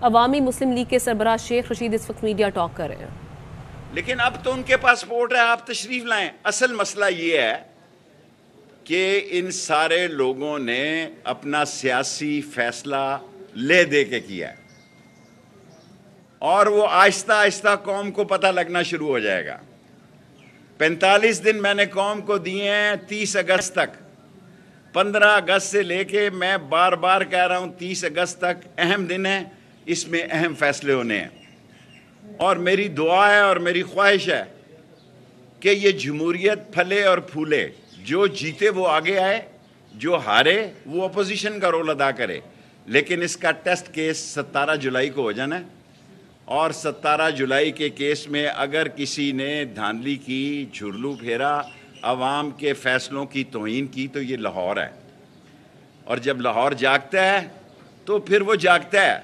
عوامی مسلم لیگ کے سربراہ شیخ رشید اس وقت میڈیا ٹاک کر رہے ہیں، لیکن اب تو ان کے پاسپورٹ ہے، آپ تشریف لائیں۔ اصل مسئلہ یہ ہے کہ ان سارے لوگوں نے اپنا سیاسی فیصلہ لے دے کے کیا ہے، اور وہ آہستہ آہستہ قوم کو پتہ لگنا شروع ہو جائے گا۔ 45 دن میں نے قوم کو دیے ہیں 30 اگست تک۔ 15 اگست سے لے کے میں بار بار کہہ رہا ہوں 30 اگست تک اہم دن ہے، اس میں اہم فیصلے ہونے ہیں، اور میری دعا ہے اور میری خواہش ہے کہ یہ جمہوریت پھلے اور پھولے، جو جیتے وہ آگے آئے، جو ہارے وہ اپوزیشن کا رول ادا کرے، لیکن اس کا ٹیسٹ کیس 17 جولائی کو ہو جانا ہے، اور 17 جولائی کے کیس میں اگر کسی نے دھاندلی کی، جھرلو پھیرا، عوام کے فیصلوں کی توہین کی، تو یہ لاہور ہے، اور جب لاہور جاگتا ہے تو پھر وہ جاگتا ہے،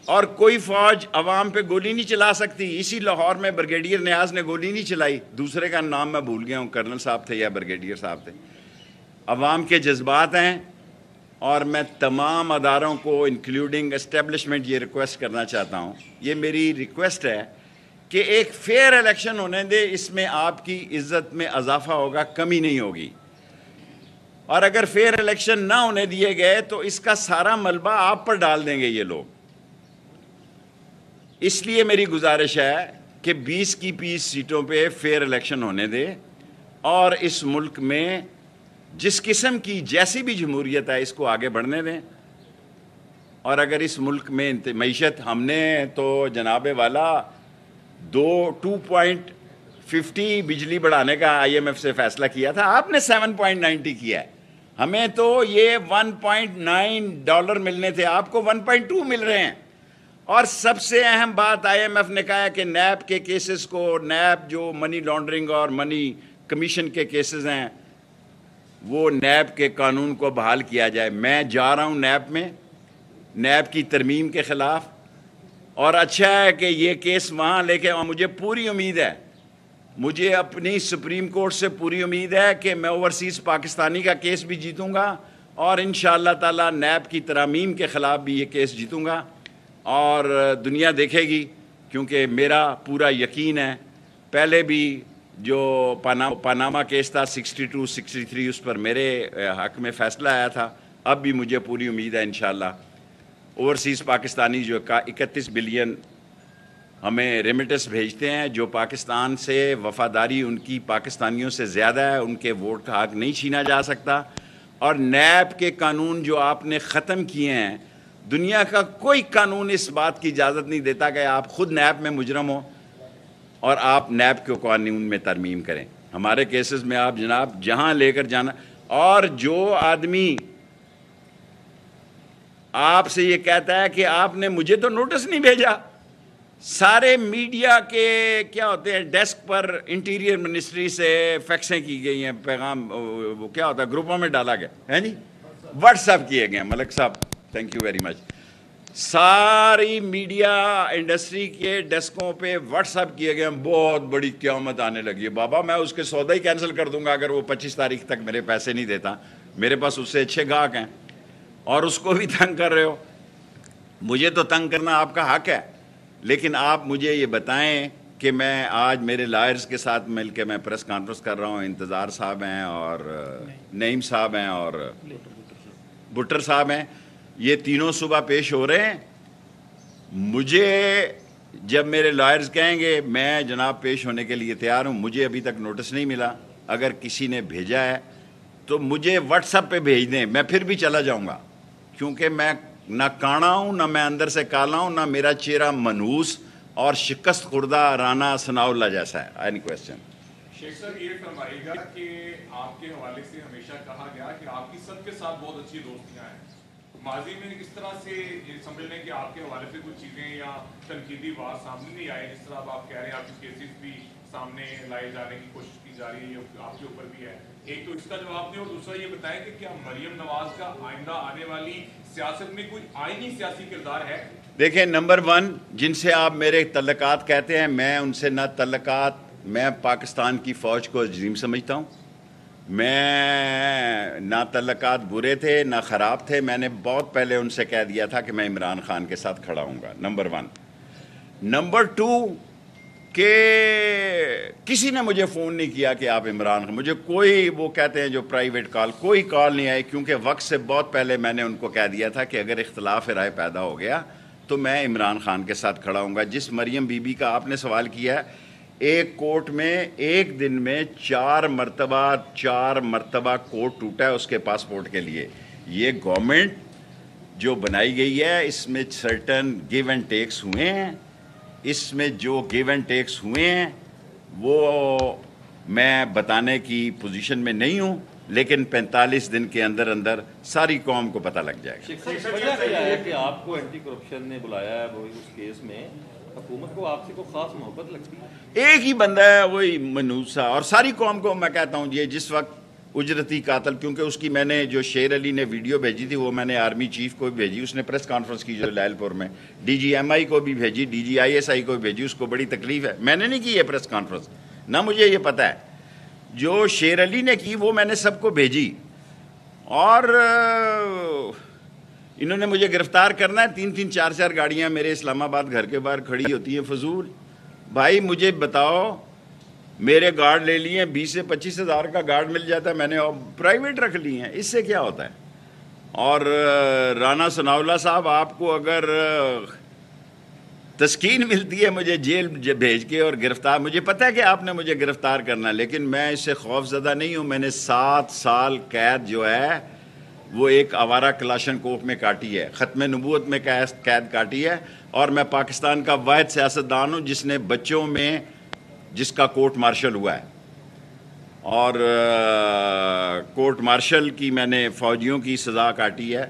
اور کوئی فوج عوام پہ گولی نہیں چلا سکتی۔ اسی لاہور میں بریگیڈیئر نیاز نے گولی نہیں چلائی، دوسرے کا نام میں بھول گیا ہوں، کرنل صاحب تھے یا بریگیڈیئر صاحب تھے۔ عوام کے جذبات ہیں، اور میں تمام اداروں کو انکلوڈنگ اسٹیبلشمنٹ یہ ریکویسٹ کرنا چاہتا ہوں، یہ میری ریکویسٹ ہے کہ ایک فیئر الیکشن ہونے دے، اس میں آپ کی عزت میں اضافہ ہوگا، کمی نہیں ہوگی، اور اگر فیئر الیکشن نہ ہونے دیے گئے تو اس کا سارا ملبہ آپ پر ڈال دیں گے یہ لوگ۔ اس لیے میری گزارش ہے کہ 20 کی 20 سیٹوں پہ فیئر الیکشن ہونے دے، اور اس ملک میں جس قسم کی جیسی بھی جمہوریت ہے اس کو آگے بڑھنے دیں۔ اور اگر اس ملک میں معیشت، ہم نے تو جناب والا 2.50 بجلی بڑھانے کا آئی ایم ایف سے فیصلہ کیا تھا، آپ نے 7.90 کیا ہے، ہمیں تو یہ $1.9 ملنے تھے، آپ کو 1.2 مل رہے ہیں۔ اور سب سے اہم بات، آئی ایم ایف نے کہا ہے کہ نیب کے کیسز کو، نیب جو منی لانڈرنگ اور منی کمیشن کے کیسز ہیں، وہ نیب کے قانون کو بحال کیا جائے۔ میں جا رہا ہوں نیب میں، نیب کی ترمیم کے خلاف، اور اچھا ہے کہ یہ کیس وہاں لے کے، مجھے پوری امید ہے، مجھے اپنی سپریم کورٹ سے پوری امید ہے کہ میں اوورسیز پاکستانی کا کیس بھی جیتوں گا، اور انشاءاللہ تعالی نیب کی ترامیم کے خلاف بھی یہ کیس جیتوں گا، اور دنیا دیکھے گی، کیونکہ میرا پورا یقین ہے، پہلے بھی جو پاناما کیس تھا 62 63 اس پر میرے حق میں فیصلہ آیا تھا، اب بھی مجھے پوری امید ہے انشاءاللہ اوورسیز پاکستانی جو 31 بلین ہمیں ریمیٹس بھیجتے ہیں، جو پاکستان سے وفاداری ان کی پاکستانیوں سے زیادہ ہے، ان کے ووٹ کا حق نہیں چھینا جا سکتا، اور نیب کے قانون جو آپ نے ختم کیے ہیں، دنیا کا کوئی قانون اس بات کی اجازت نہیں دیتا کہ آپ خود نیب میں مجرم ہو اور آپ نیب کے قانون میں ترمیم کریں۔ ہمارے کیسز میں آپ جناب جہاں لے کر جانا، اور جو آدمی آپ سے یہ کہتا ہے کہ آپ نے مجھے تو نوٹس نہیں بھیجا، سارے میڈیا کے کیا ہوتے ہیں ڈیسک پر انٹیریئر منسٹری سے فیکسیں کی گئی ہیں، پیغام وہ کیا ہوتا ہے گروپوں میں ڈالا گیا ہے، جی واٹس ایپ کیے گئے ہیں، ملک صاحب تھینک یو ویری مچ، ساری میڈیا انڈسٹری کے ڈیسکوں پہ واٹس ایپ کیے گئے ہیں، بہت بڑی قیامت آنے لگی ہے بابا، میں اس کے سودا ہی کینسل کر دوں گا اگر وہ 25 تاریخ تک میرے پیسے نہیں دیتا، میرے پاس اس سے اچھے گاہک ہیں، اور اس کو بھی تنگ کر رہے ہو۔ مجھے تو تنگ کرنا آپ کا حق ہے، لیکن آپ مجھے یہ بتائیں کہ میں آج میرے لائرز کے ساتھ مل کے میں پریس کانفرنس کر رہا ہوں، انتظار صاحب ہیں اور نعیم صاحب ہیں اور بٹر صاحب ہیں، یہ تینوں صبح پیش ہو رہے ہیں، مجھے جب میرے لائرز کہیں گے میں جناب پیش ہونے کے لیے تیار ہوں، مجھے ابھی تک نوٹس نہیں ملا، اگر کسی نے بھیجا ہے تو مجھے واٹس ایپ پہ بھیج دیں، میں پھر بھی چلا جاؤں گا، کیونکہ میں نہ کانا ہوں، نہ میں اندر سے کالا ہوں، نہ میرا چہرہ منحوس اور شکست خوردہ رانا ثناء اللہ جیسا ہے۔ Any question? شیخ صاحب یہ فرمائیے گا کہ آپ کے حوالے سے ہمیشہ کہا گیا کہ آپ کی سب کے ساتھ بہت اچھی دوستیاں ہیں، ماضی میں کس طرح سے یہ سمجھ لیں کہ آپ کے حوالے سے کچھ چیزیں یا تنقیدی بات سامنے نہیں آئے، جس طرح آپ کہہ رہے ہیں آپ کے کیسز بھی سامنے لائے جانے کی کوشش کی جا رہی ہے، آپ کے اوپر بھی ہے، ایک تو اس کا جواب دیں، اور دوسرا یہ بتائیں کہ کیا مریم نواز کا آئندہ آنے والی سیاست میں کوئی آئینی سیاسی کردار ہے؟ دیکھیں، نمبر 1 جن سے آپ میرے تعلقات کہتے ہیں، میں ان سے نہ تعلقات، میں پاکستان کی فوج کو عظیم سمجھتا ہوں، میں نہ تعلقات برے تھے نہ خراب تھے. میں نے بہت پہلے ان سے کہہ دیا تھا کہ میں عمران خان کے ساتھ کھڑا ہوں گا. نمبر 1. نمبر 2 کہ کسی نے مجھے فون نہیں کیا کہ آپ عمران خان, مجھے کوئی وہ کہتے ہیں جو پرائیویٹ کال, کوئی کال نہیں آئی, کیونکہ وقت سے بہت پہلے میں نے ان کو کہہ دیا تھا کہ اگر اختلاف رائے پیدا ہو گیا تو میں عمران خان کے ساتھ کھڑا ہوں گا. جس مریم بی بی کا آپ نے سوال کیا ہے, ایک کورٹ میں ایک دن میں 4 مرتبہ کورٹ ٹوٹا ہے اس کے پاسپورٹ کے لیے. یہ گورنمنٹ جو بنائی گئی ہے اس میں سرٹن گیو اینڈ ٹیکس ہوئے ہیں. اس میں جو گیو اینڈ ٹیکس ہوئے ہیں وہ میں بتانے کی پوزیشن میں نہیں ہوں, لیکن 45 دن کے اندر اندر ساری قوم کو پتہ لگ جائے گا. وجہ کیا ہے کہ آپ کو اینٹی کرپشن نے بلایا ہے وہ اس کیس میں؟ حکومت کو آپ سے کوئی خاص محبت لگتی ہے؟ ایک ہی بندہ ہے, وہی منوسا, اور ساری قوم کو میں کہتا ہوں یہ جس وقت اجرتی قاتل, کیونکہ اس کی میں نے جو شیر علی نے ویڈیو بھیجی تھی وہ میں نے آرمی چیف کو بھی بھیجی, اس نے پریس کانفرنس کی جو لائل پور میں, ڈی جی ایم آئی کو بھی بھیجی, D G I S I کو بھی بھیجی. اس کو بڑی تکلیف ہے, میں نے نہیں کی یہ پریس کانفرنس, نہ مجھے یہ پتہ ہے. جو شیر علی نے کی وہ میں نے سب کو بھیجی, اور انہوں نے مجھے گرفتار کرنا ہے. 3 4 گاڑیاں میرے اسلام آباد گھر کے باہر کھڑی ہوتی ہیں فضول. بھائی مجھے بتاؤ, میرے گارڈ لے لیے ہیں, 20 سے 25 ہزار کا گارڈ مل جاتا ہے, میں نے پرائیویٹ رکھ لی ہیں, اس سے کیا ہوتا ہے. اور رانا ثناء اللہ صاحب, آپ کو اگر تسکین ملتی ہے مجھے جیل بھیج کے اور گرفتار, مجھے پتہ ہے کہ آپ نے مجھے گرفتار کرنا, لیکن میں اس سے خوف زدہ نہیں ہوں. میں نے 7 سال قید جو ہے وہ ایک آوارہ کلاشن کوف میں کاٹی ہے, ختم نبوت میں قید کاٹی ہے, اور میں پاکستان کا واحد سیاستدان ہوں جس نے بچوں میں جس کا کورٹ مارشل ہوا ہے. اور کورٹ مارشل کی میں نے فوجیوں کی سزا کاٹی ہے.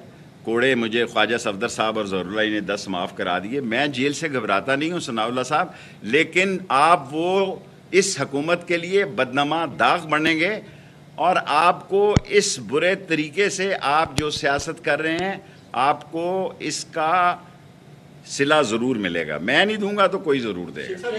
کوڑے مجھے خواجہ صفدر صاحب اور ظہور اللہ نے 10 معاف کرا دیے. میں جیل سے گھبراتا نہیں ہوں ثناء اللہ صاحب, لیکن آپ وہ اس حکومت کے لیے بدنما داغ بنیں گے, اور آپ کو اس برے طریقے سے آپ جو سیاست کر رہے ہیں آپ کو اس کا صلہ ضرور ملے گا. میں نہیں دوں گا تو کوئی ضرور دے گا.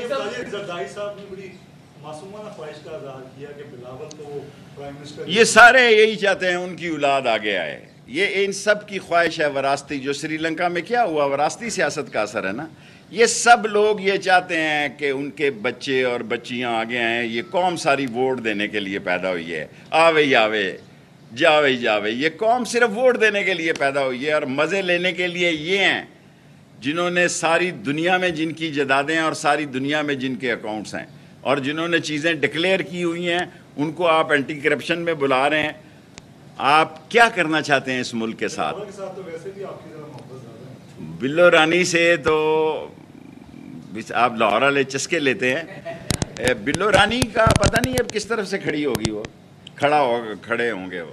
یہ سارے یہی چاہتے ہیں ان کی اولاد آگے آئے. یہ ان سب کی خواہش ہے وراثتی. جو سری لنکا میں کیا ہوا, وراثتی سیاست کا اثر ہے نا. یہ سب لوگ یہ چاہتے ہیں کہ ان کے بچے اور بچیاں آگے آئیں. یہ قوم ساری ووٹ دینے کے لیے پیدا ہوئی ہے, آوے جاوے. یہ قوم صرف ووٹ دینے کے لیے پیدا ہوئی ہے, اور مزے لینے کے لیے یہ ہیں جنہوں نے ساری دنیا میں جن کی جائیدادیں ہیں اور ساری دنیا میں جن کے اکاؤنٹس ہیں, اور جنہوں نے چیزیں ڈکلیئر کی ہوئی ہیں, ان کو آپ اینٹی کرپشن میں بلا رہے ہیں. آپ کیا کرنا چاہتے ہیں اس ملک کے ساتھ؟ بلو رانی سے تو آپ لاہور والے چسکے لیتے ہیں. بلو رانی کا پتہ نہیں اب کس طرف سے کھڑی ہوگی, وہ کھڑے ہوں گے وہ.